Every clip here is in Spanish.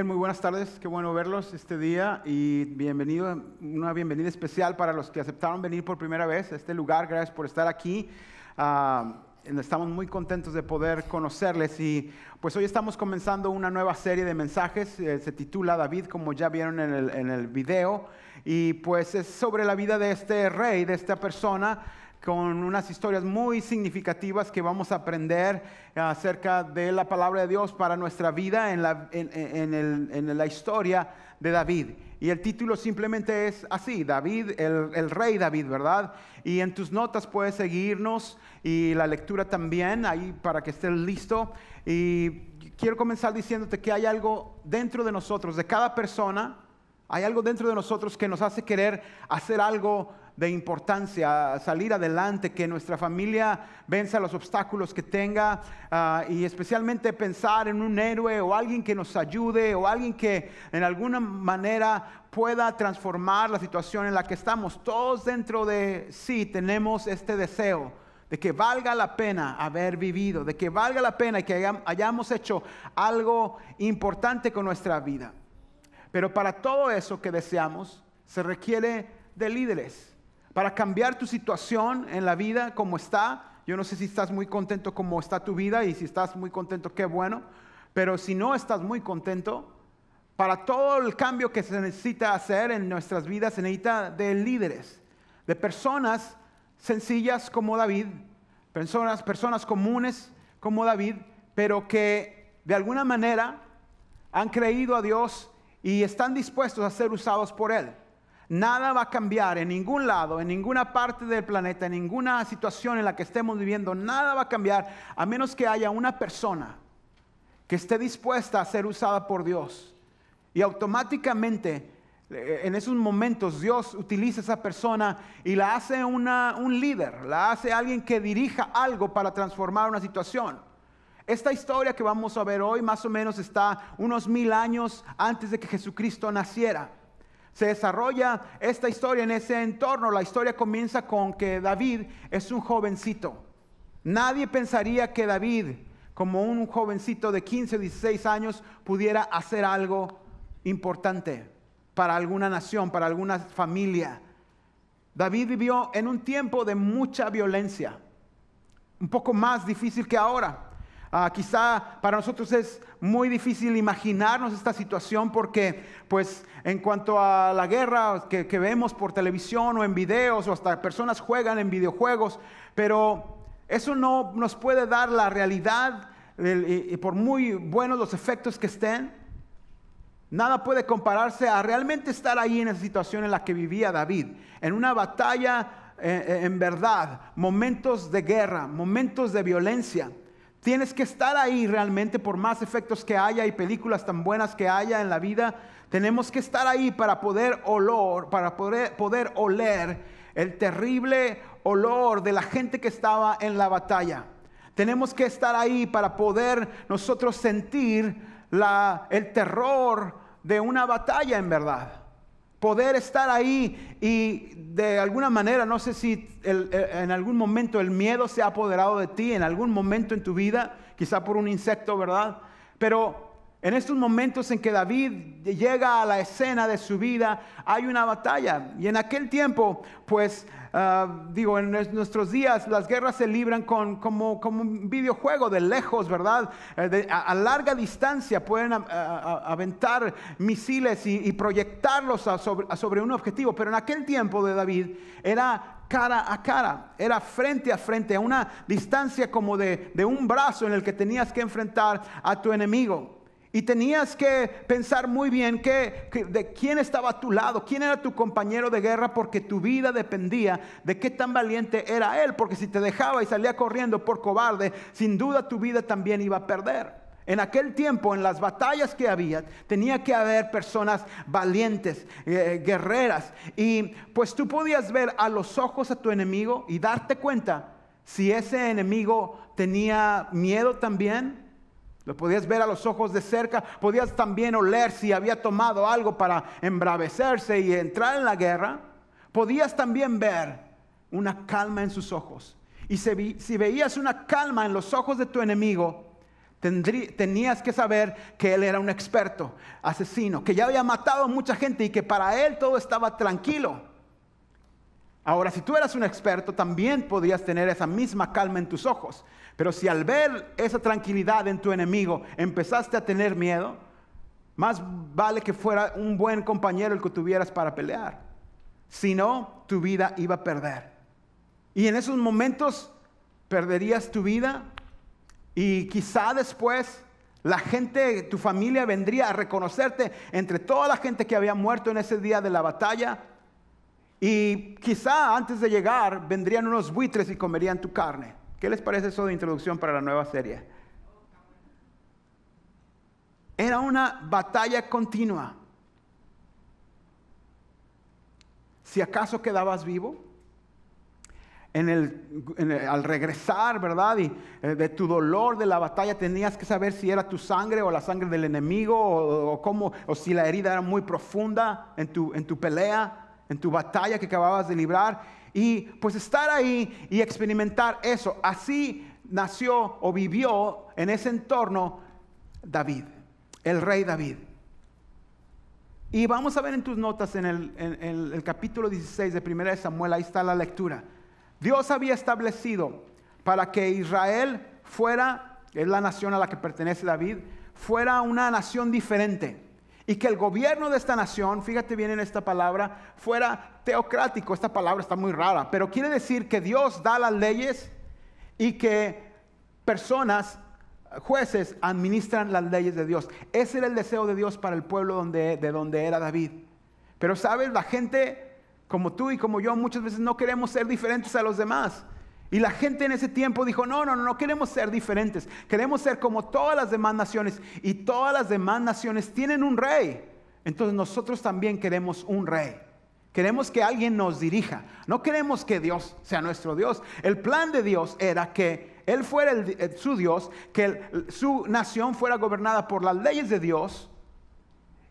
Bien, muy buenas tardes, qué bueno verlos este día y una bienvenida especial para los que aceptaron venir por primera vez a este lugar. Gracias por estar aquí. Estamos muy contentos de poder conocerles y pues hoy estamos comenzando una nueva serie de mensajes. Se titula David, como ya vieron en el video, y pues es sobre la vida de este rey, de esta persona, con unas historias muy significativas que vamos a aprender acerca de la palabra de Dios para nuestra vida en la historia de David. Y el título simplemente es así, David, el rey David, ¿verdad? Y en tus notas puedes seguirnos y la lectura también, ahí para que estés listo. Y quiero comenzar diciéndote que hay algo dentro de nosotros, de cada persona, hay algo dentro de nosotros que nos hace querer hacer algo de importancia, salir adelante, que nuestra familia venza los obstáculos que tenga, y especialmente pensar en un héroe o alguien que nos ayude o alguien que en alguna manera pueda transformar la situación en la que estamos. Todos dentro de sí tenemos este deseo de que valga la pena haber vivido, de que valga la pena y que hayamos hecho algo importante con nuestra vida. Pero para todo eso que deseamos se requiere de líderes. Para cambiar tu situación en la vida como está. Yo no sé si estás muy contento como está tu vida, y si estás muy contento, qué bueno. Pero si no estás muy contento, para todo el cambio que se necesita hacer en nuestras vidas, se necesita de líderes, de personas sencillas como David, personas comunes como David, pero que de alguna manera han creído a Dios y están dispuestos a ser usados por Él. Nada va a cambiar en ningún lado, en ninguna parte del planeta, en ninguna situación en la que estemos viviendo. Nada va a cambiar a menos que haya una persona que esté dispuesta a ser usada por Dios. Y automáticamente en esos momentos Dios utiliza a esa persona y la hace un líder, la hace alguien que dirija algo para transformar una situación. Esta historia que vamos a ver hoy más o menos está unos 1000 años antes de que Jesucristo naciera. Se desarrolla esta historia en ese entorno. La historia comienza con que David es un jovencito. Nadie pensaría que David, como un jovencito de 15 o 16 años, pudiera hacer algo importante para alguna nación, para alguna familia. David vivió en un tiempo de mucha violencia, un poco más difícil que ahora. Quizá para nosotros es muy difícil imaginarnos esta situación porque pues en cuanto a la guerra que vemos por televisión o en videos, o hasta personas juegan en videojuegos, pero eso no nos puede dar la realidad, y por muy buenos los efectos que estén, nada puede compararse a realmente estar ahí en esa situación en la que vivía David, en una batalla en verdad, momentos de guerra, momentos de violencia. Tienes que estar ahí realmente, por más efectos que haya y películas tan buenas que haya en la vida. Tenemos que estar ahí para poder oler el terrible olor de la gente que estaba en la batalla. Tenemos que estar ahí para poder nosotros sentir el terror de una batalla en verdad. Poder estar ahí y de alguna manera, no sé si en algún momento el miedo se ha apoderado de ti, en algún momento en tu vida, quizá por un insecto, ¿verdad? Pero en estos momentos en que David llega a la escena de su vida, hay una batalla. Y en aquel tiempo, pues, en nuestros días las guerras se libran como un videojuego de lejos, ¿verdad? A larga distancia pueden aventar misiles y proyectarlos sobre un objetivo. Pero en aquel tiempo de David era cara a cara, era frente a frente, a una distancia como de un brazo en el que tenías que enfrentar a tu enemigo. Y tenías que pensar muy bien de quién estaba a tu lado, quién era tu compañero de guerra, porque tu vida dependía de qué tan valiente era él. Porque si te dejaba y salía corriendo por cobarde, sin duda tu vida también iba a perder. En aquel tiempo, en las batallas que había, tenía que haber personas valientes, guerreras. Y pues tú podías ver a los ojos a tu enemigo y darte cuenta si ese enemigo tenía miedo también. Lo podías ver a los ojos de cerca. Podías también oler si había tomado algo para embravecerse y entrar en la guerra. Podías también ver una calma en sus ojos. Y si veías una calma en los ojos de tu enemigo, Tenías que saber que él era un experto, asesino, que ya había matado a mucha gente y que para él todo estaba tranquilo. Ahora, si tú eras un experto, también podías tener esa misma calma en tus ojos. Pero si al ver esa tranquilidad en tu enemigo empezaste a tener miedo, más vale que fuera un buen compañero el que tuvieras para pelear. Si no, tu vida iba a perder. Y en esos momentos perderías tu vida y quizá después la gente, tu familia vendría a reconocerte entre toda la gente que había muerto en ese día de la batalla. Y quizá antes de llegar vendrían unos buitres y comerían tu carne. ¿Qué les parece eso de introducción para la nueva serie? Era una batalla continua. Si acaso quedabas vivo, al regresar, ¿verdad? Y de tu dolor de la batalla tenías que saber si era tu sangre o la sangre del enemigo o si la herida era muy profunda en tu pelea, en tu batalla que acababas de librar. Y pues estar ahí y experimentar eso. Así nació o vivió en ese entorno David, el rey David. Y vamos a ver en tus notas en el capítulo 16 de 1 de Samuel, ahí está la lectura. Dios había establecido para que Israel fuera, es la nación a la que pertenece David, fuera una nación diferente. Y que el gobierno de esta nación, fíjate bien en esta palabra, fuera teocrático. Esta palabra está muy rara, pero quiere decir que Dios da las leyes y que personas, jueces, administran las leyes de Dios. Ese era el deseo de Dios para el pueblo de donde era David. Pero sabes, la gente como tú y como yo muchas veces no queremos ser diferentes a los demás. Y la gente en ese tiempo dijo, no queremos ser diferentes. Queremos ser como todas las demás naciones. Y todas las demás naciones tienen un rey. Entonces nosotros también queremos un rey. Queremos que alguien nos dirija. No queremos que Dios sea nuestro Dios. El plan de Dios era que Él fuera su Dios, que su nación fuera gobernada por las leyes de Dios.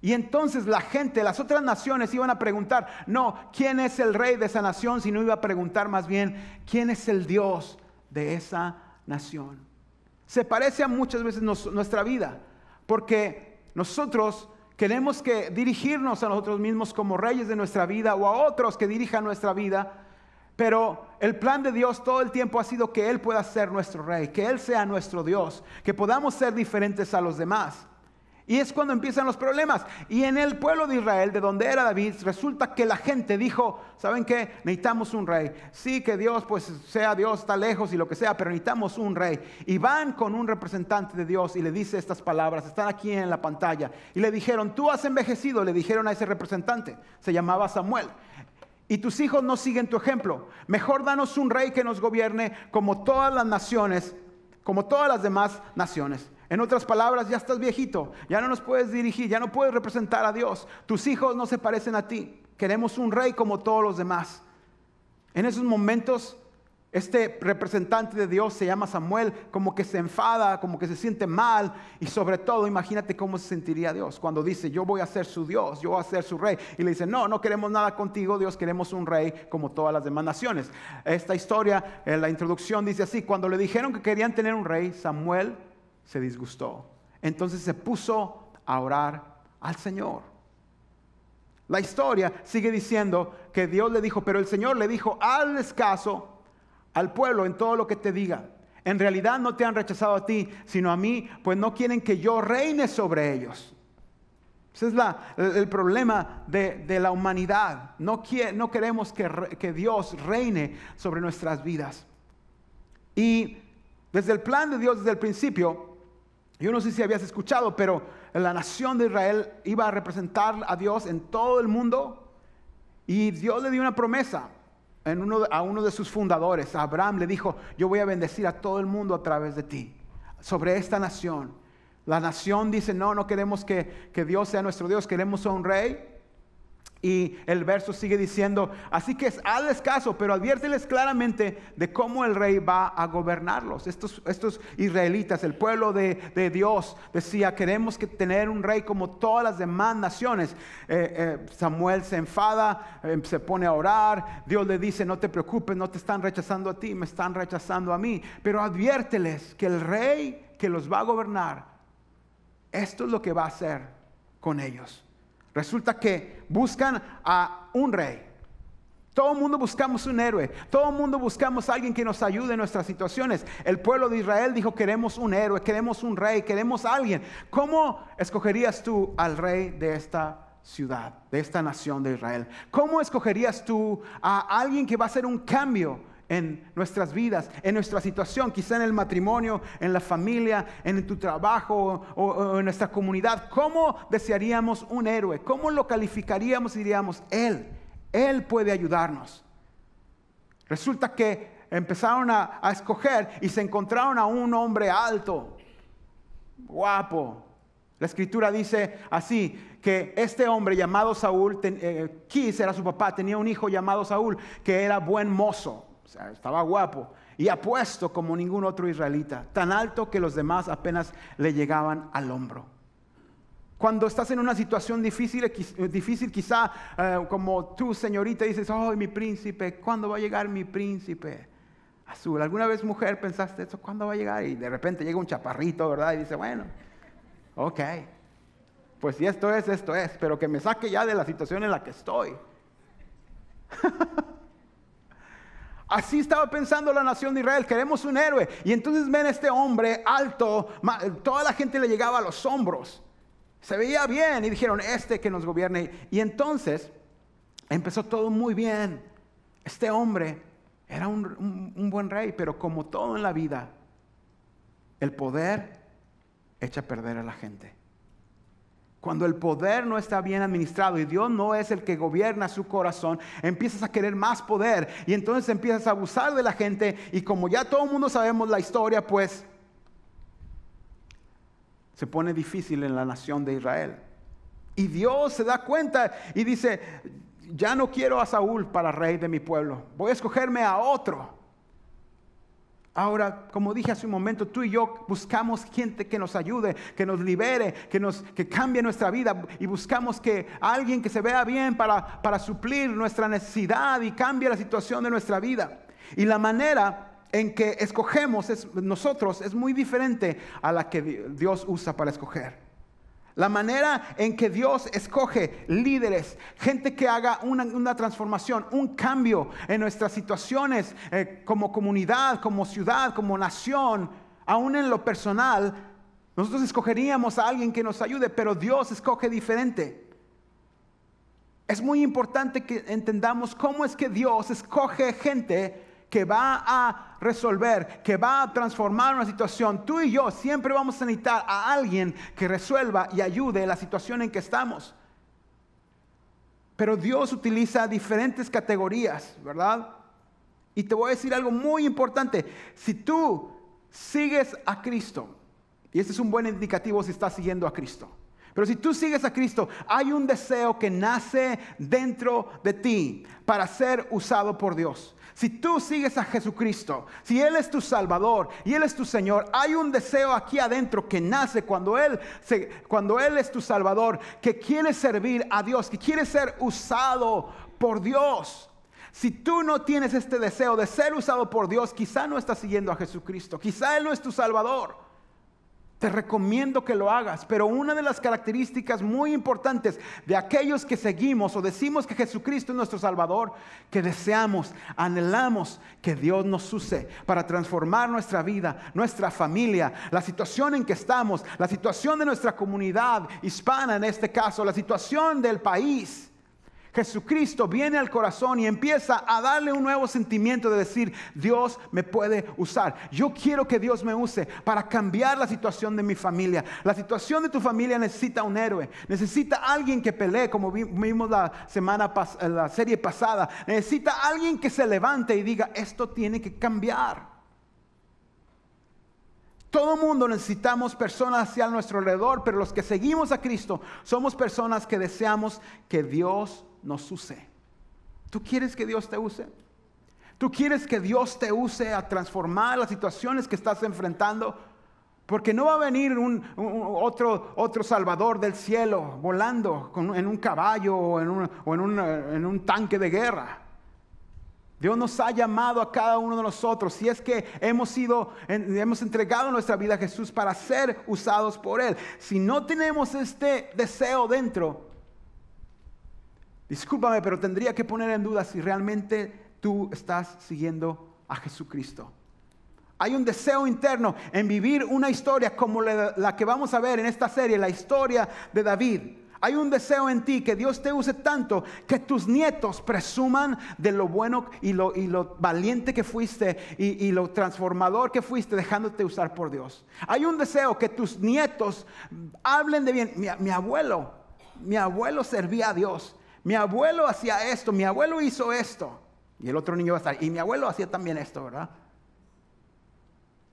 Y entonces la gente, las otras naciones iban a preguntar, no, ¿quién es el rey de esa nación? Sino iba a preguntar más bien, ¿quién es el Dios de esa nación? Se parece a muchas veces nuestra vida, porque nosotros queremos que dirigirnos a nosotros mismos como reyes de nuestra vida o a otros que dirijan nuestra vida, pero el plan de Dios todo el tiempo ha sido que Él pueda ser nuestro rey, que Él sea nuestro Dios, que podamos ser diferentes a los demás. Y es cuando empiezan los problemas. Y en el pueblo de Israel, de donde era David, resulta que la gente dijo, ¿saben qué? Necesitamos un rey. Sí, que Dios, pues sea Dios, está lejos y lo que sea, pero necesitamos un rey. Y van con un representante de Dios y le dice estas palabras, están aquí en la pantalla. Y le dijeron, tú has envejecido, le dijeron a ese representante, se llamaba Samuel. Y tus hijos no siguen tu ejemplo. Mejor danos un rey que nos gobierne como todas las naciones, como todas las demás naciones. En otras palabras, ya estás viejito, ya no nos puedes dirigir, ya no puedes representar a Dios. Tus hijos no se parecen a ti. Queremos un rey como todos los demás. En esos momentos, este representante de Dios se llama Samuel, como que se enfada, como que se siente mal. Y sobre todo, imagínate cómo se sentiría Dios cuando dice, yo voy a ser su Dios, yo voy a ser su rey. Y le dice, no queremos nada contigo, Dios, queremos un rey como todas las demás naciones. Esta historia, en la introducción dice así, cuando le dijeron que querían tener un rey, Samuel se disgustó. Entonces se puso a orar al Señor. La historia sigue diciendo que Dios le dijo, pero el Señor le dijo, hazles caso al pueblo en todo lo que te diga. En realidad no te han rechazado a ti, sino a mí, pues no quieren que yo reine sobre ellos. Ese es el problema de la humanidad. No queremos que Dios reine sobre nuestras vidas. Y desde el plan de Dios, desde el principio, yo no sé si habías escuchado, pero la nación de Israel iba a representar a Dios en todo el mundo. Y Dios le dio una promesa a uno de sus fundadores, a Abraham. Le dijo, yo voy a bendecir a todo el mundo a través de ti, sobre esta nación. La nación dice, no queremos que Dios sea nuestro Dios, queremos a un rey. Y el verso sigue diciendo, así que hazles caso, pero adviérteles claramente de cómo el rey va a gobernarlos. Estos israelitas, el pueblo de Dios, decía, queremos tener un rey como todas las demás naciones. Samuel se enfada, se pone a orar. Dios le dice, no te preocupes, no te están rechazando a ti, me están rechazando a mí. Pero adviérteles que el rey que los va a gobernar, esto es lo que va a hacer con ellos. Resulta que buscan a un rey. Todo el mundo buscamos un héroe. Todo el mundo buscamos a alguien que nos ayude en nuestras situaciones. El pueblo de Israel dijo: queremos un héroe, queremos un rey, queremos a alguien. ¿Cómo escogerías tú al rey de esta ciudad, de esta nación de Israel? ¿Cómo escogerías tú a alguien que va a hacer un cambio en nuestras vidas, en nuestra situación, quizá en el matrimonio, en la familia, en tu trabajo o en nuestra comunidad? ¿Cómo desearíamos un héroe? ¿Cómo lo calificaríamos y diríamos: Él puede ayudarnos? Resulta que empezaron a escoger y se encontraron a un hombre alto, guapo. La escritura dice así, que este hombre llamado Saúl, Quis era su papá, tenía un hijo llamado Saúl que era buen mozo, o sea, estaba guapo y apuesto como ningún otro israelita, tan alto que los demás apenas le llegaban al hombro. Cuando estás en una situación difícil quizá como tú, señorita, dices: oh, mi príncipe, ¿cuándo va a llegar mi príncipe azul? ¿Alguna vez, mujer, pensaste eso? ¿Cuándo va a llegar? Y de repente llega un chaparrito, ¿verdad? Y dice: bueno, ok, pues si esto es, pero que me saque ya de la situación en la que estoy. Así estaba pensando la nación de Israel: queremos un héroe. Y entonces ven este hombre alto, toda la gente le llegaba a los hombros. Se veía bien y dijeron: que nos gobierne. Y entonces empezó todo muy bien. Este hombre era un buen rey, pero como todo en la vida, el poder echa a perder a la gente. Cuando el poder no está bien administrado y Dios no es el que gobierna su corazón, empiezas a querer más poder y entonces empiezas a abusar de la gente. Y como ya todo el mundo sabemos la historia, pues se pone difícil en la nación de Israel. Y Dios se da cuenta y dice: ya no quiero a Saúl para rey de mi pueblo, voy a escogerme a otro. Ahora, como dije hace un momento, tú y yo buscamos gente que nos ayude, que nos libere, que cambie nuestra vida, y buscamos que alguien que se vea bien para suplir nuestra necesidad y cambie la situación de nuestra vida. Y la manera en que escogemos nosotros es muy diferente a la que Dios usa para escoger. La manera en que Dios escoge líderes, gente que haga una transformación, un cambio en nuestras situaciones como comunidad, como ciudad, como nación, aún en lo personal, nosotros escogeríamos a alguien que nos ayude, pero Dios escoge diferente. Es muy importante que entendamos cómo es que Dios escoge gente que va a resolver, que va a transformar una situación. Tú y yo siempre vamos a necesitar a alguien que resuelva y ayude la situación en que estamos. Pero Dios utiliza diferentes categorías, ¿verdad? Y te voy a decir algo muy importante. Si tú sigues a Cristo, y este es un buen indicativo si estás siguiendo a Cristo, pero si tú sigues a Cristo, hay un deseo que nace dentro de ti para ser usado por Dios. Si tú sigues a Jesucristo, si Él es tu Salvador y Él es tu Señor, hay un deseo aquí adentro que nace cuando Él es tu Salvador, que quiere servir a Dios, que quiere ser usado por Dios. Si tú no tienes este deseo de ser usado por Dios, quizá no estás siguiendo a Jesucristo, quizá Él no es tu Salvador. Te recomiendo que lo hagas, pero una de las características muy importantes de aquellos que seguimos o decimos que Jesucristo es nuestro Salvador, que deseamos, anhelamos que Dios nos use para transformar nuestra vida, nuestra familia, la situación en que estamos, la situación de nuestra comunidad hispana en este caso, la situación del país. Jesucristo viene al corazón y empieza a darle un nuevo sentimiento de decir: Dios me puede usar. Yo quiero que Dios me use para cambiar la situación de mi familia. La situación de tu familia necesita un héroe, necesita alguien que pelee, como vimos la serie pasada. Necesita alguien que se levante y diga: esto tiene que cambiar. Todo mundo necesitamos personas hacia nuestro alrededor, pero los que seguimos a Cristo somos personas que deseamos que Dios nos use. ¿Tú quieres que Dios te use? ¿Tú quieres que Dios te use a transformar las situaciones que estás enfrentando? Porque no va a venir otro Salvador del cielo volando en un caballo o en un tanque de guerra. Dios nos ha llamado a cada uno de nosotros, si es que hemos entregado nuestra vida a Jesús para ser usados por Él. Si no tenemos este deseo dentro, discúlpame, pero tendría que poner en duda si realmente tú estás siguiendo a Jesucristo. Hay un deseo interno en vivir una historia como la que vamos a ver en esta serie, la historia de David. Hay un deseo en ti que Dios te use tanto que tus nietos presuman de lo bueno y lo valiente que fuiste y lo transformador que fuiste dejándote usar por Dios. Hay un deseo que tus nietos hablen de bien. Mi abuelo servía a Dios. Mi abuelo hacía esto, mi abuelo hizo esto. Y el otro niño va a estar, y mi abuelo hacía también esto, ¿verdad?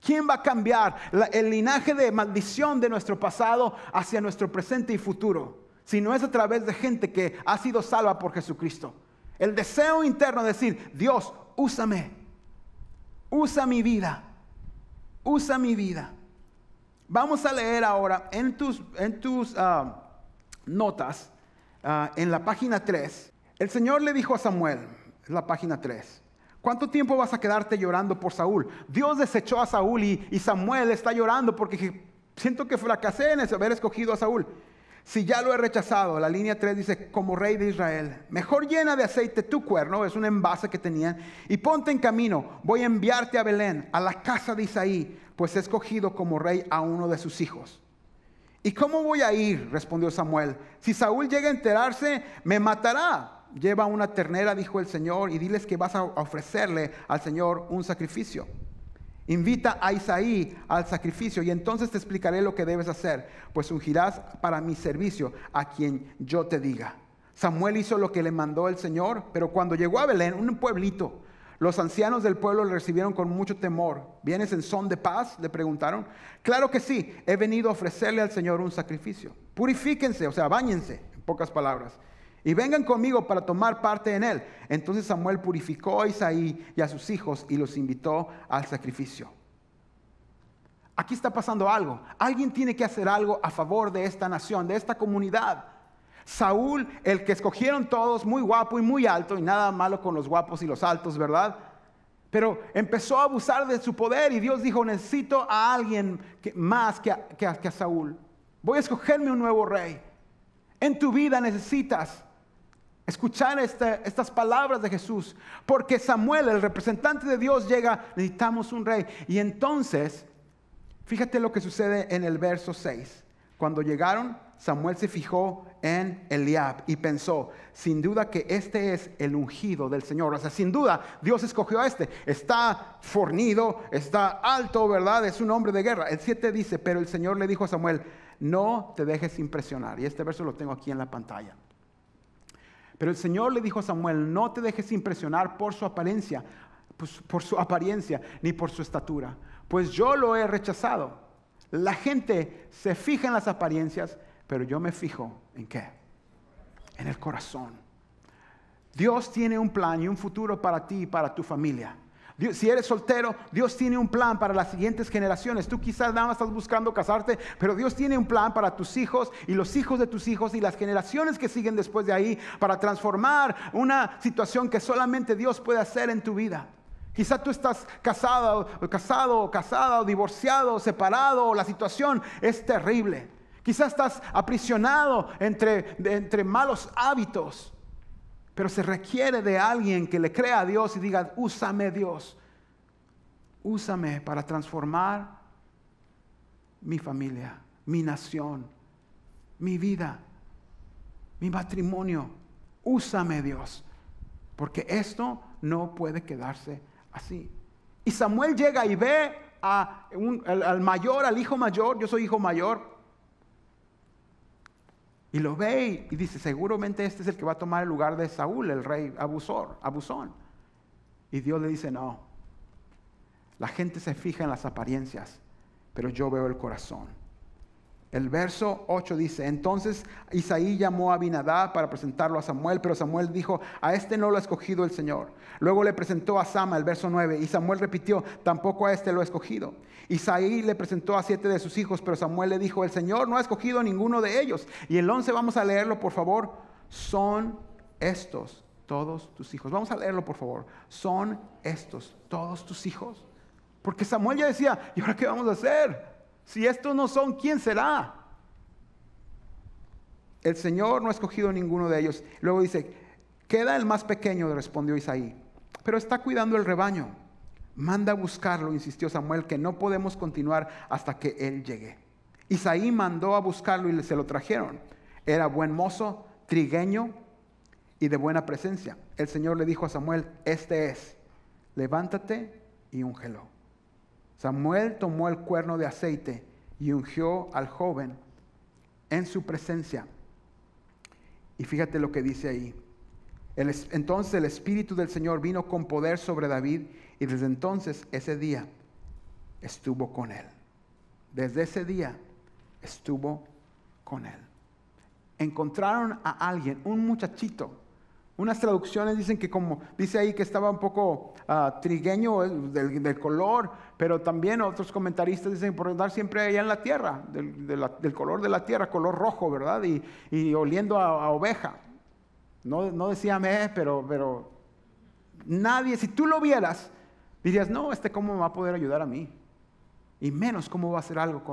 ¿Quién va a cambiar el linaje de maldición de nuestro pasado hacia nuestro presente y futuro? Si no es a través de gente que ha sido salva por Jesucristo. El deseo interno de decir, Dios, úsame. Usa mi vida. Usa mi vida. Vamos a leer ahora en tus notas, en la página 3. El Señor le dijo a Samuel, es la página 3. ¿Cuánto tiempo vas a quedarte llorando por Saúl? Dios desechó a Saúl y Samuel está llorando porque siento que fracasé en haber escogido a Saúl. Si ya lo he rechazado, la línea 3 dice, como rey de Israel, mejor llena de aceite tu cuerno, es un envase que tenían, y ponte en camino, voy a enviarte a Belén, a la casa de Isaí, pues he escogido como rey a uno de sus hijos. ¿Y cómo voy a ir?, respondió Samuel. Si Saúl llega a enterarse, me matará. Lleva una ternera, dijo el Señor, y diles que vas a ofrecerle al Señor un sacrificio. Invita a Isaí al sacrificio y entonces te explicaré lo que debes hacer, pues ungirás para mi servicio a quien yo te diga. Samuel hizo lo que le mandó el Señor, pero cuando llegó a Belén, un pueblito, los ancianos del pueblo le recibieron con mucho temor. ¿Vienes en son de paz?, le preguntaron. Claro que sí, he venido a ofrecerle al Señor un sacrificio. Purifíquense, o sea, báñense, en pocas palabras, y vengan conmigo para tomar parte en él. Entonces Samuel purificó a Isaí y a sus hijos y los invitó al sacrificio. Aquí está pasando algo. Alguien tiene que hacer algo a favor de esta nación, de esta comunidad. Saúl, el que escogieron todos, muy guapo y muy alto, y nada malo con los guapos y los altos, ¿verdad? Pero empezó a abusar de su poder y Dios dijo, necesito a alguien más que a Saúl. Voy a escogerme un nuevo rey. En tu vida necesitas escuchar estas palabras de Jesús, porque Samuel, el representante de Dios, llega, necesitamos un rey. Y entonces, fíjate lo que sucede en el verso 6. Cuando llegaron, Samuel se fijó en Eliab y pensó, sin duda que este es el ungido del Señor. O sea, sin duda, Dios escogió a este. Está fornido, está alto, ¿verdad? Es un hombre de guerra. El 7 dice, pero el Señor le dijo a Samuel, no te dejes impresionar. Y este verso lo tengo aquí en la pantalla. Pero el Señor le dijo a Samuel, no te dejes impresionar por su apariencia, ni por su estatura, pues yo lo he rechazado. La gente se fija en las apariencias, pero yo me fijo ¿en qué? En el corazón. Dios tiene un plan y un futuro para ti y para tu familia. Si eres soltero, Dios tiene un plan para las siguientes generaciones. Tú quizás nada más estás buscando casarte, pero Dios tiene un plan para tus hijos y los hijos de tus hijos y las generaciones que siguen después de ahí para transformar una situación que solamente Dios puede hacer en tu vida. Quizás tú estás casado, o divorciado, separado, o la situación es terrible. Quizás estás aprisionado entre malos hábitos. Pero se requiere de alguien que le crea a Dios y diga, úsame Dios, úsame para transformar mi familia, mi nación, mi vida, mi matrimonio. Úsame Dios, porque esto no puede quedarse así. Y Samuel llega y ve al mayor, al hijo mayor, yo soy hijo mayor, y lo ve y dice, seguramente este es el que va a tomar el lugar de Saúl, el rey abusón. Y Dios le dice, no. La gente se fija en las apariencias, pero yo veo el corazón. El verso 8 dice, entonces Isaí llamó a Abinadab para presentarlo a Samuel, pero Samuel dijo, a este no lo ha escogido el Señor. Luego le presentó a Sama, el verso 9, y Samuel repitió, tampoco a este lo ha escogido. Isaí le presentó a 7 de sus hijos, pero Samuel le dijo, el Señor no ha escogido ninguno de ellos. Y el 11, vamos a leerlo por favor, son estos todos tus hijos. Vamos a leerlo, por favor. ¿Son estos todos tus hijos? Porque Samuel ya decía, ¿y ahora qué vamos a hacer? Si estos no son, ¿quién será? El Señor no ha escogido ninguno de ellos. Luego dice, queda el más pequeño, respondió Isaí, pero está cuidando el rebaño. Manda a buscarlo, insistió Samuel, que no podemos continuar hasta que él llegue. Isaí mandó a buscarlo y se lo trajeron. Era buen mozo, trigueño y de buena presencia. El Señor le dijo a Samuel, este es, levántate y úngelo. Samuel tomó el cuerno de aceite y ungió al joven en su presencia. Y fíjate lo que dice ahí. Entonces el Espíritu del Señor vino con poder sobre David y desde entonces ese día estuvo con él. Desde ese día estuvo con él. Encontraron a alguien, un muchachito. Unas traducciones dicen que como dice ahí que estaba un poco trigueño del color, pero también otros comentaristas dicen por andar siempre allá en la tierra, del color de la tierra, color rojo, ¿verdad? Y oliendo a oveja. No decía pero nadie, si tú lo vieras, dirías, no, ¿cómo me va a poder ayudar a mí? Y menos cómo va a hacer algo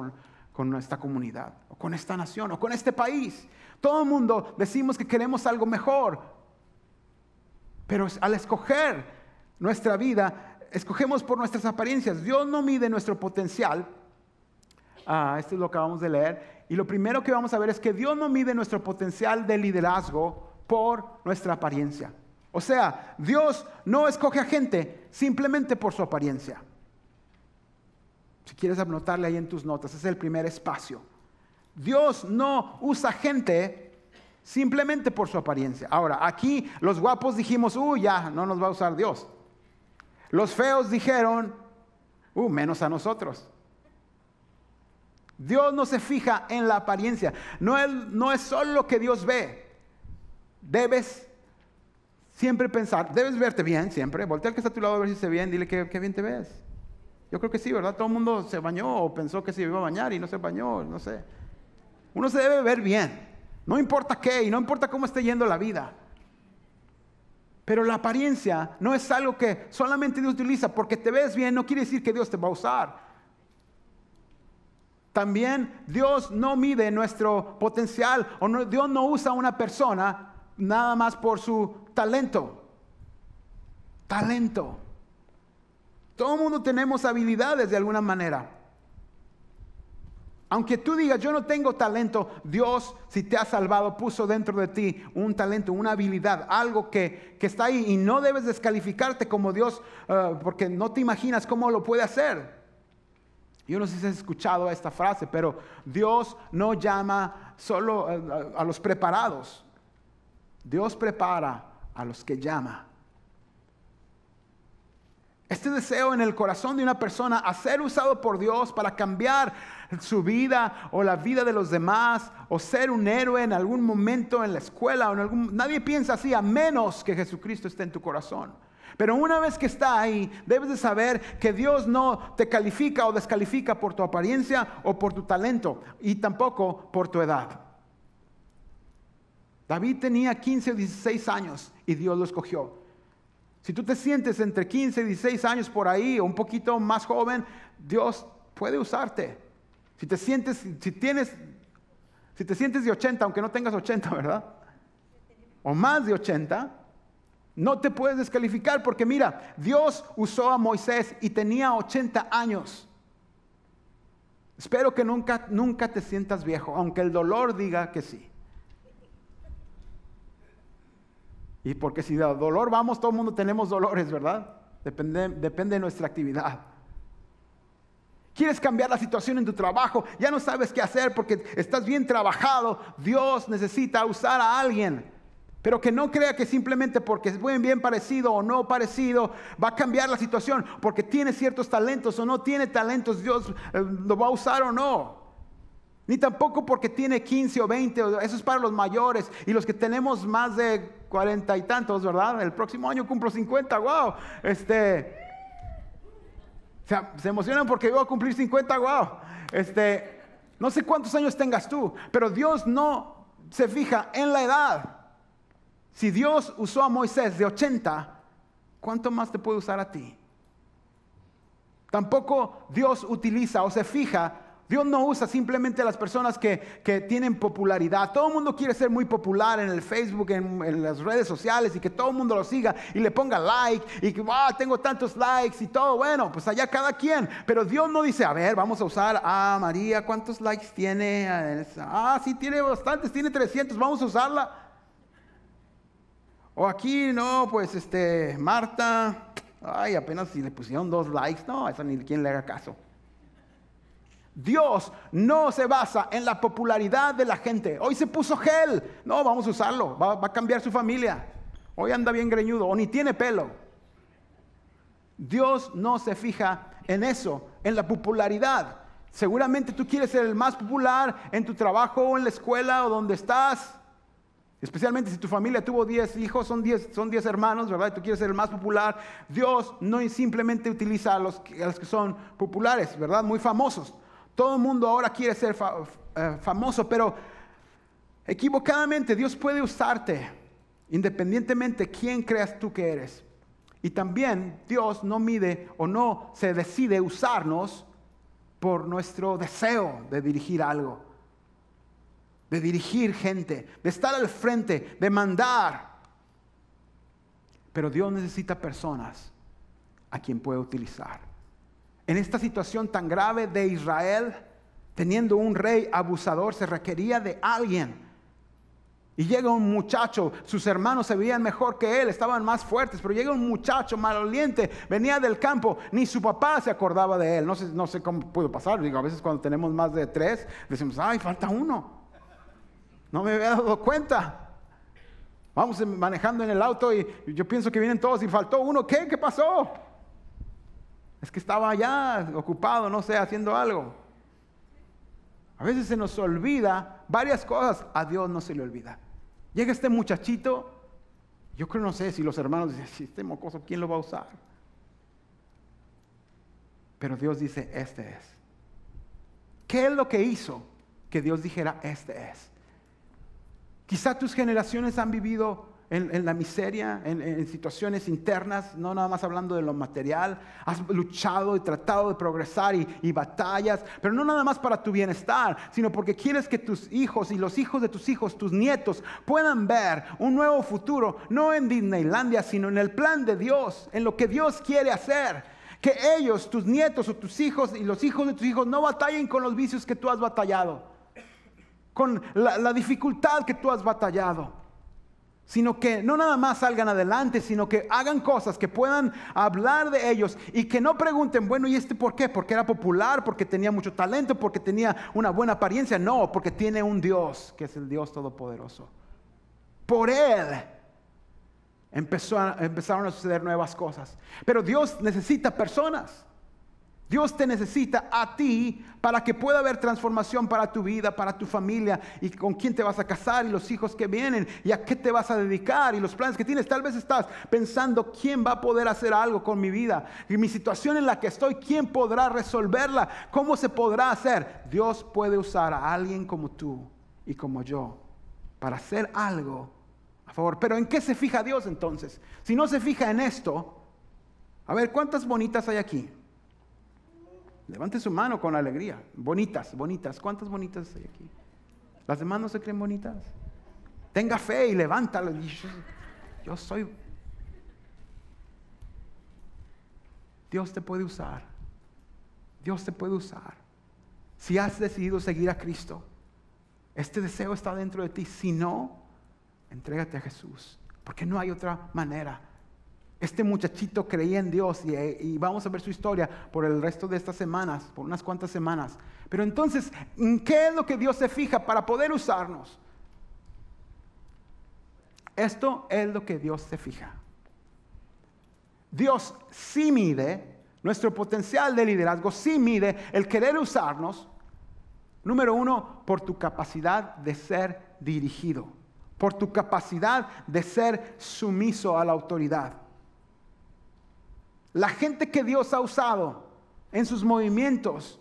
con esta comunidad, o con esta nación, o con este país. Todo el mundo decimos que queremos algo mejor. Pero al escoger nuestra vida, escogemos por nuestras apariencias. Dios no mide nuestro potencial. Esto es lo que acabamos de leer. Y lo primero que vamos a ver es que Dios no mide nuestro potencial de liderazgo por nuestra apariencia. O sea, Dios no escoge a gente simplemente por su apariencia. Si quieres anotarle ahí en tus notas, es el primer espacio. Dios no usa gente simplemente por su apariencia. Ahora, aquí los guapos dijimos, ya, no nos va a usar Dios. Los feos dijeron, menos a nosotros. Dios no se fija en la apariencia. No es solo lo que Dios ve. Debes siempre pensar, debes verte bien siempre. Voltea al que está a tu lado a ver si se ve bien, dile que bien te ves. Yo creo que sí, ¿verdad? Todo el mundo se bañó o pensó que se iba a bañar y no se bañó, no sé. Uno se debe ver bien. No importa qué y no importa cómo esté yendo la vida. Pero la apariencia no es algo que solamente Dios utiliza. Porque te ves bien no quiere decir que Dios te va a usar. También Dios no mide nuestro potencial. Dios no usa a una persona nada más por su talento. Talento. Todo el mundo tenemos habilidades de alguna manera. Aunque tú digas, yo no tengo talento, Dios, si te ha salvado, puso dentro de ti un talento, una habilidad, algo que está ahí. Y no debes descalificarte como Dios, porque no te imaginas cómo lo puede hacer. Yo no sé si has escuchado esta frase, pero Dios no llama solo a los preparados. Dios prepara a los que llama. Este deseo en el corazón de una persona a ser usado por Dios para cambiar su vida o la vida de los demás o ser un héroe en algún momento en la escuela o nadie piensa así a menos que Jesucristo esté en tu corazón. Pero una vez que está ahí, debes de saber que Dios no te califica o descalifica por tu apariencia o por tu talento y tampoco por tu edad. David tenía 15 o 16 años y Dios lo escogió. Si tú te sientes entre 15 y 16 años por ahí o un poquito más joven, Dios puede usarte. Si te sientes de 80, aunque no tengas 80, ¿verdad? O más de 80, no te puedes descalificar porque mira, Dios usó a Moisés y tenía 80 años. Espero que nunca te sientas viejo, aunque el dolor diga que sí. Y porque si de dolor vamos, todo el mundo tenemos dolores, ¿verdad? Depende de nuestra actividad. ¿Quieres cambiar la situación en tu trabajo? Ya no sabes qué hacer porque estás bien trabajado. Dios necesita usar a alguien. Pero que no crea que simplemente porque es bien parecido o no parecido va a cambiar la situación. Porque tiene ciertos talentos o no tiene talentos, Dios lo va a usar o no. Ni tampoco porque tiene 15 o 20, eso es para los mayores. Y los que tenemos más de 40 y tantos, ¿verdad? El próximo año cumplo 50, wow. Se emocionan porque voy a cumplir 50, wow. No sé cuántos años tengas tú, pero Dios no se fija en la edad, Si Dios usó a Moisés de 80, ¿cuánto más te puede usar a ti? Tampoco Dios utiliza o se fija. Dios no usa simplemente a las personas que tienen popularidad. Todo el mundo quiere ser muy popular en el Facebook, en las redes sociales, y que todo el mundo lo siga y le ponga like y que tengo tantos likes y todo. Bueno, pues allá cada quien. Pero Dios no dice, a ver, vamos a usar a María, ¿cuántos likes tiene? Sí, tiene bastantes, tiene 300, vamos a usarla. O aquí, no, pues Marta, apenas si le pusieron 2 likes, no, esa ni quien le haga caso. Dios no se basa en la popularidad de la gente. Hoy se puso gel, no, vamos a usarlo, va a cambiar su familia. Hoy anda bien greñudo o ni tiene pelo. Dios no se fija en eso, en la popularidad. Seguramente tú quieres ser el más popular en tu trabajo o en la escuela o donde estás. Especialmente si tu familia tuvo 10 hijos, son 10 hermanos, ¿verdad? Y tú quieres ser el más popular. Dios no simplemente utiliza a los que son populares, ¿verdad? Muy famosos. Todo el mundo ahora quiere ser famoso, pero equivocadamente Dios puede usarte independientemente de quién creas tú que eres. Y también Dios no mide o no se decide usarnos por nuestro deseo de dirigir algo, de dirigir gente, de estar al frente, de mandar. Pero Dios necesita personas a quien puede utilizar. En esta situación tan grave de Israel, teniendo un rey abusador, se requería de alguien. Y llega un muchacho, sus hermanos se veían mejor que él, estaban más fuertes, pero llega un muchacho maloliente, venía del campo, ni su papá se acordaba de él. No sé cómo pudo pasar. Digo, a veces cuando tenemos más de 3, decimos, falta uno. No me había dado cuenta. Vamos manejando en el auto y yo pienso que vienen todos y faltó uno. ¿Qué pasó? Es que estaba allá ocupado, no sé, haciendo algo. A veces se nos olvida varias cosas. A Dios no se le olvida. Llega este muchachito. Yo creo, no sé si los hermanos dicen, si este mocoso, ¿quién lo va a usar? Pero Dios dice, este es. ¿Qué es lo que hizo que Dios dijera, este es? Quizá tus generaciones han vivido en la miseria, en situaciones internas, no nada más hablando de lo material. Has luchado y tratado de progresar y batallas, pero no nada más para tu bienestar, sino porque quieres que tus hijos y los hijos de tus hijos, tus nietos, puedan ver un nuevo futuro, no en Disneylandia, sino en el plan de Dios, en lo que Dios quiere hacer. Que ellos, tus nietos o tus hijos y los hijos de tus hijos no batallen con los vicios que tú has batallado, con la dificultad que tú has batallado. Sino que no nada más salgan adelante, sino que hagan cosas que puedan hablar de ellos y que no pregunten, bueno, ¿y este por qué? ¿Porque era popular? ¿Porque tenía mucho talento? ¿Porque tenía una buena apariencia? No, porque tiene un Dios, que es el Dios Todopoderoso. Por Él empezaron a suceder nuevas cosas. Pero Dios necesita personas. Dios te necesita a ti para que pueda haber transformación para tu vida, para tu familia, y con quién te vas a casar y los hijos que vienen y a qué te vas a dedicar y los planes que tienes. Tal vez estás pensando, ¿quién va a poder hacer algo con mi vida? Y mi situación en la que estoy, ¿quién podrá resolverla? ¿Cómo se podrá hacer? Dios puede usar a alguien como tú y como yo para hacer algo a favor. Pero ¿en qué se fija Dios entonces? Si no se fija en esto, a ver, ¿cuántas bonitas hay aquí? Levante su mano con alegría. Bonitas. ¿Cuántas bonitas hay aquí? ¿Las demás no se creen bonitas? Tenga fe y levántala. Yo soy. Dios te puede usar. Dios te puede usar. Si has decidido seguir a Cristo, este deseo está dentro de ti. Si no, entrégate a Jesús. Porque no hay otra manera. Este muchachito creía en Dios y vamos a ver su historia por el resto de estas semanas, por unas cuantas semanas. Pero entonces, ¿en qué es lo que Dios se fija para poder usarnos? Esto es lo que Dios se fija. Dios sí mide nuestro potencial de liderazgo, sí mide el querer usarnos. Número 1, por tu capacidad de ser dirigido, por tu capacidad de ser sumiso a la autoridad. La gente que Dios ha usado en sus movimientos,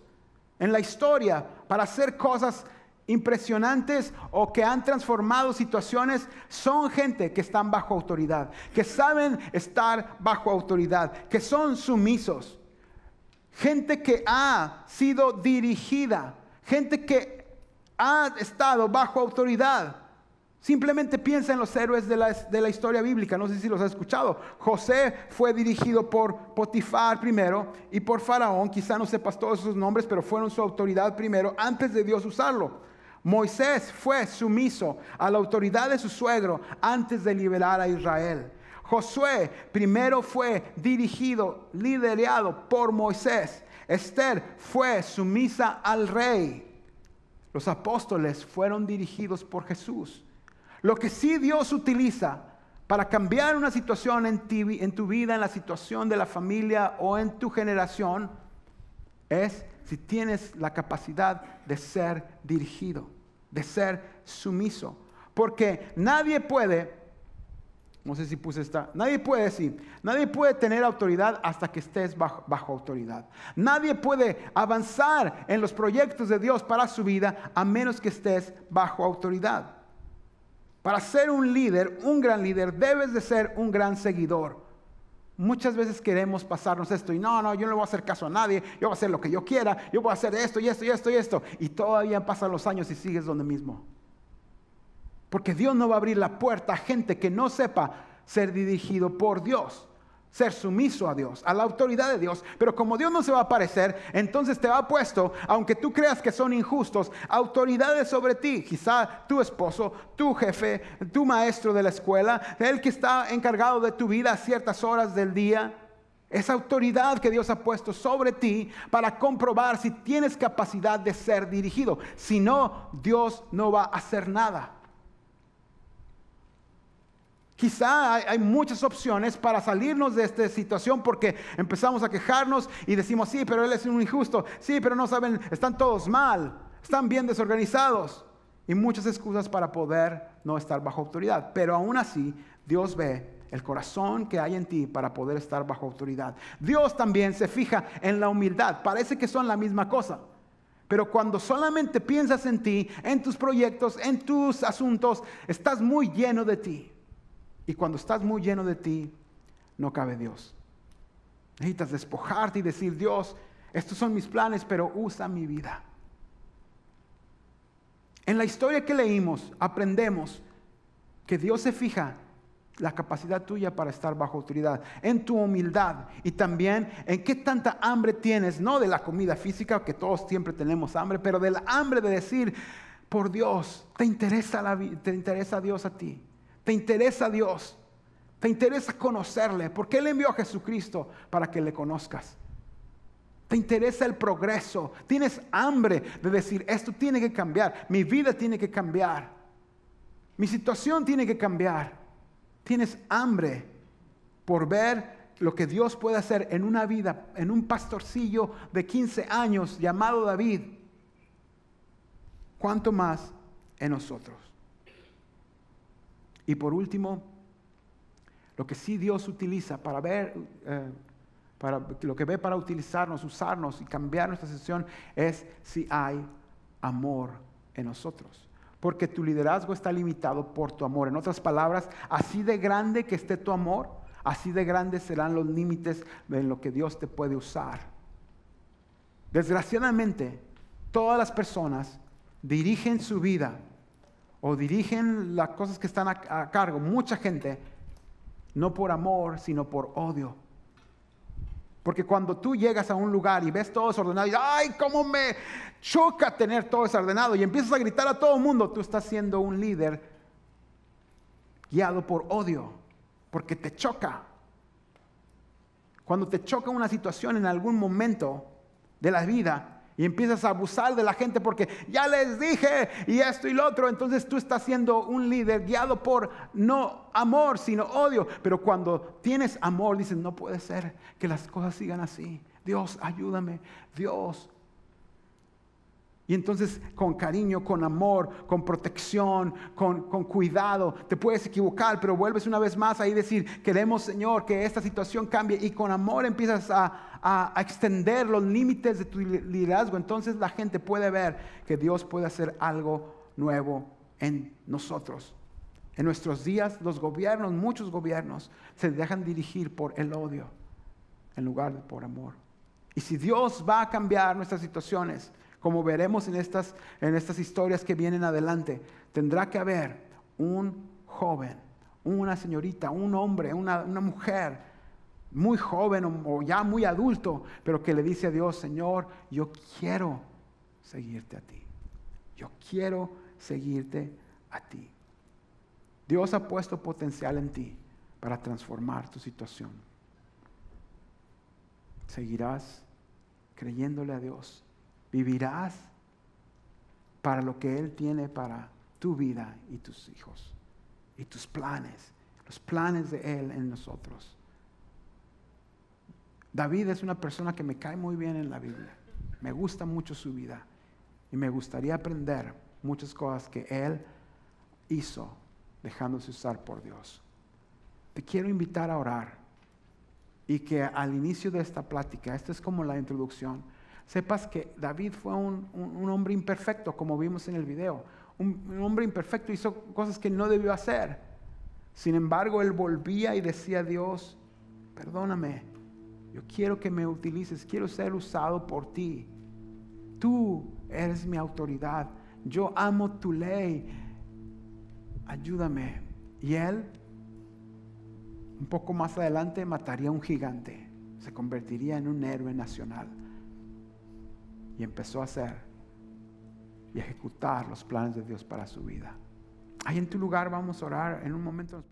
en la historia, para hacer cosas impresionantes o que han transformado situaciones son gente que están bajo autoridad, que saben estar bajo autoridad, que son sumisos. Gente que ha sido dirigida, gente que ha estado bajo autoridad. Simplemente piensa en los héroes de la historia bíblica. No sé si los has escuchado. José fue dirigido por Potifar primero y por Faraón. Quizá no sepas todos sus nombres, pero fueron su autoridad primero antes de Dios usarlo. Moisés fue sumiso a la autoridad de su suegro antes de liberar a Israel. Josué primero fue dirigido, liderado por Moisés. Esther fue sumisa al rey. Los apóstoles fueron dirigidos por Jesús. Lo que sí Dios utiliza para cambiar una situación en tu vida, en la situación de la familia o en tu generación, es si tienes la capacidad de ser dirigido, de ser sumiso. Porque nadie puede, no sé si puse esta, nadie puede tener autoridad hasta que estés bajo autoridad. Nadie puede avanzar en los proyectos de Dios para su vida a menos que estés bajo autoridad. Para ser un líder, un gran líder, debes de ser un gran seguidor. Muchas veces queremos pasarnos esto y no, yo no le voy a hacer caso a nadie, yo voy a hacer lo que yo quiera, yo voy a hacer esto y esto y esto y esto. Y todavía pasan los años y sigues donde mismo. Porque Dios no va a abrir la puerta a gente que no sepa ser dirigido por Dios. Ser sumiso a Dios, a la autoridad de Dios. Pero como Dios no se va a aparecer, entonces te ha puesto, aunque tú creas que son injustos, autoridades sobre ti. Quizá tu esposo, tu jefe, tu maestro de la escuela, el que está encargado de tu vida a ciertas horas del día. Esa autoridad que Dios ha puesto sobre ti para comprobar si tienes capacidad de ser dirigido. Si no, Dios no va a hacer nada. Quizá hay muchas opciones para salirnos de esta situación porque empezamos a quejarnos y decimos, sí, pero él es un injusto. Sí, pero no saben, están todos mal, están bien desorganizados. Y muchas excusas para poder no estar bajo autoridad. Pero aún así, Dios ve el corazón que hay en ti para poder estar bajo autoridad. Dios también se fija en la humildad. Parece que son la misma cosa. Pero cuando solamente piensas en ti, en tus proyectos, en tus asuntos, estás muy lleno de ti. Y cuando estás muy lleno de ti, no cabe Dios. Necesitas despojarte y decir, Dios, estos son mis planes, pero usa mi vida. En la historia que leímos, aprendemos que Dios se fija la capacidad tuya para estar bajo autoridad, en tu humildad y también en qué tanta hambre tienes, no de la comida física, que todos siempre tenemos hambre, pero del hambre de decir, por Dios, te interesa Dios a ti. ¿Te interesa Dios? ¿Te interesa conocerle? Porque Él envió a Jesucristo para que le conozcas. ¿Te interesa el progreso? ¿Tienes hambre de decir, esto tiene que cambiar? Mi vida tiene que cambiar. Mi situación tiene que cambiar. ¿Tienes hambre por ver lo que Dios puede hacer en una vida, en un pastorcillo de 15 años llamado David? ¿Cuánto más en nosotros? Y por último, lo que sí Dios utiliza para ver, lo que ve para utilizarnos, usarnos y cambiar nuestra situación es si hay amor en nosotros. Porque tu liderazgo está limitado por tu amor. En otras palabras, así de grande que esté tu amor, así de grandes serán los límites en lo que Dios te puede usar. Desgraciadamente, todas las personas dirigen su vida o dirigen las cosas que están a cargo, mucha gente, no por amor, sino por odio. Porque cuando tú llegas a un lugar y ves todo desordenado y ¡ay, cómo me choca tener todo desordenado! Y empiezas a gritar a todo el mundo, tú estás siendo un líder guiado por odio, porque te choca. Cuando te choca una situación en algún momento de la vida, y empiezas a abusar de la gente porque ya les dije y esto y lo otro, entonces tú estás siendo un líder guiado por no amor, sino odio. Pero cuando tienes amor, dices, no puede ser que las cosas sigan así. Dios, ayúdame, Dios. Y entonces con cariño, con amor, con protección, con cuidado, te puedes equivocar, pero vuelves una vez más ahí a decir, queremos, Señor, que esta situación cambie. Y con amor empiezas a a extender los límites de tu liderazgo, entonces la gente puede ver que Dios puede hacer algo nuevo en nosotros. En nuestros días, los gobiernos, muchos gobiernos, se dejan dirigir por el odio en lugar de por amor. Y si Dios va a cambiar nuestras situaciones, como veremos en estas historias que vienen adelante, tendrá que haber un joven, una señorita, un hombre, una mujer muy joven o ya muy adulto, pero que le dice a Dios: Señor, yo quiero seguirte a ti. Yo quiero seguirte a ti. Dios ha puesto potencial en ti para transformar tu situación. Seguirás creyéndole a Dios. Vivirás para lo que Él tiene para tu vida y tus hijos y tus planes, los planes de Él en nosotros. David es una persona que me cae muy bien en la Biblia. Me gusta mucho su vida y me gustaría aprender muchas cosas que Él hizo dejándose usar por Dios. Te quiero invitar a orar y que al inicio de esta plática, esta es como la introducción, sepas que David fue un hombre imperfecto, como vimos en el video. Un hombre imperfecto, hizo cosas que no debió hacer. Sin embargo, él volvía y decía a Dios: perdóname, yo quiero que me utilices, quiero ser usado por ti. Tú eres mi autoridad, yo amo tu ley, ayúdame. Y él, un poco más adelante, mataría a un gigante, se convertiría en un héroe nacional. Y empezó a hacer y ejecutar los planes de Dios para su vida. Ahí en tu lugar vamos a orar. En un momento nos